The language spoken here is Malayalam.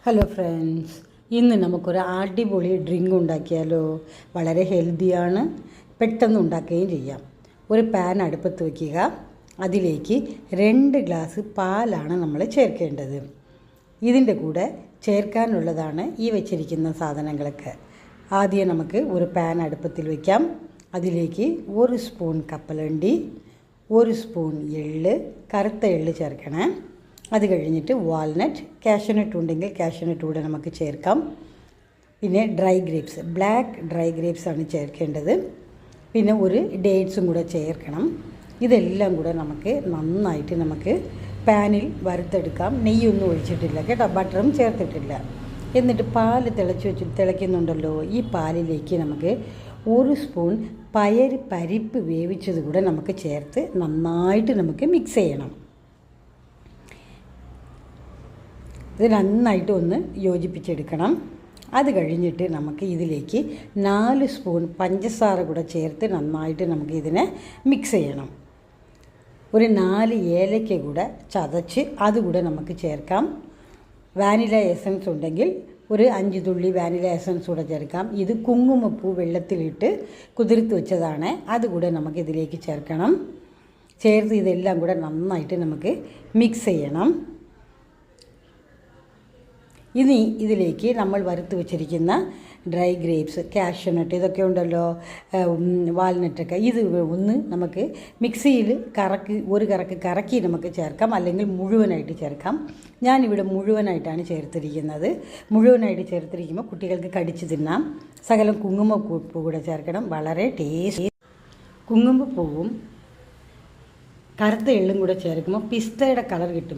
ഹലോ ഫ്രണ്ട്സ്, ഇന്ന് നമുക്കൊരു അടിപൊളി ഡ്രിങ്ക് ഉണ്ടാക്കിയാലോ. വളരെ ഹെൽത്തിയാണ്, പെട്ടെന്ന് ഉണ്ടാക്കുകയും ചെയ്യാം. ഒരു പാൻ അടുപ്പത്ത് വയ്ക്കുക. അതിലേക്ക് 2 ഗ്ലാസ് പാലാണ് നമ്മൾ ചേർക്കേണ്ടത്. ഇതിൻ്റെ കൂടെ ചേർക്കാനുള്ളതാണ് ഈ വെച്ചിരിക്കുന്ന സാധനങ്ങളൊക്കെ. ആദ്യം നമുക്ക് ഒരു പാൻ അടുപ്പത്തിൽ വയ്ക്കാം. അതിലേക്ക് 1 സ്പൂൺ കപ്പലണ്ടി, 1 സ്പൂൺ എള്ള്, കറുത്ത എള്ള് ചേർക്കണേ. അത് കഴിഞ്ഞിട്ട് വാൾനട്ട്, കാഷ്യൂനട്ട് ഉണ്ടെങ്കിൽ കാഷ്യൂനട്ട് കൂടെ നമുക്ക് ചേർക്കാം. പിന്നെ dry grapes, black dry grapes ആണ് ചേർക്കേണ്ടത്. പിന്നെ ഒരു ഡേറ്റ്സും കൂടെ ചേർക്കണം. ഇതെല്ലാം കൂടെ നമുക്ക് നന്നായിട്ട് നമുക്ക് പാനിൽ വറുത്തെടുക്കാം. നെയ്യൊന്നും ഒഴിച്ചിട്ടില്ല കേട്ടോ, ബട്ടറും ചേർത്തിട്ടില്ല. എന്നിട്ട് പാല് തിളയ്ക്കുന്നുണ്ടല്ലോ, ഈ പാലിലേക്ക് നമുക്ക് 1 സ്പൂൺ പരിപ്പ് വേവിച്ചത് കൂടെ നമുക്ക് ചേർത്ത് നന്നായിട്ട് നമുക്ക് മിക്സ് ചെയ്യണം. ഇത് നന്നായിട്ട് ഒന്ന് യോജിപ്പിച്ചെടുക്കണം. അത് കഴിഞ്ഞിട്ട് നമുക്ക് ഇതിലേക്ക് 4 സ്പൂൺ പഞ്ചസാര കൂടെ ചേർത്ത് നന്നായിട്ട് നമുക്ക് ഇതിനെ മിക്സ് ചെയ്യണം. ഒരു 4 ഏലക്ക കൂടെ ചതച്ച് അതുകൂടെ നമുക്ക് ചേർക്കാം. വാനില എസൻസ് ഉണ്ടെങ്കിൽ ഒരു 5 തുള്ളി വാനില എസൻസ് കൂടെ ചേർക്കാം. ഇത് കുങ്കുമപ്പൂ വെള്ളത്തിലിട്ട് കുതിർത്ത് വെച്ചതാണ്, അതുകൂടെ നമുക്ക് ഇതിലേക്ക് ചേർക്കണം. ചേർത്ത് ഇതെല്ലാം കൂടെ നന്നായിട്ട് നമുക്ക് മിക്സ് ചെയ്യണം. ഇനി ഇതിലേക്ക് നമ്മൾ വറുത്ത് വെച്ചിരിക്കുന്ന ഡ്രൈ ഗ്രേപ്സ്, കാഷ്യൂനട്ട്, ഇതൊക്കെ ഉണ്ടല്ലോ, വാൽനട്ടൊക്കെ, ഇത് ഒന്ന് നമുക്ക് മിക്സിയിൽ ഒരു കറക്കി നമുക്ക് ചേർക്കാം, അല്ലെങ്കിൽ മുഴുവനായിട്ട് ചേർക്കാം. ഞാനിവിടെ മുഴുവനായിട്ടാണ് ചേർത്തിരിക്കുന്നത്. മുഴുവനായിട്ട് ചേർത്തിരിക്കുമ്പോൾ കുട്ടികൾക്ക് കടിച്ച് തിന്നാം. ശകലം കുങ്കുമപ്പൂ കൂടെ ചേർക്കണം, വളരെ ടേസ്റ്റ്. കുങ്കുമപ്പൂവും കറുത്ത എള്ളും കൂടെ ചേർക്കുമ്പോൾ പിസ്തയുടെ കളർ കിട്ടും.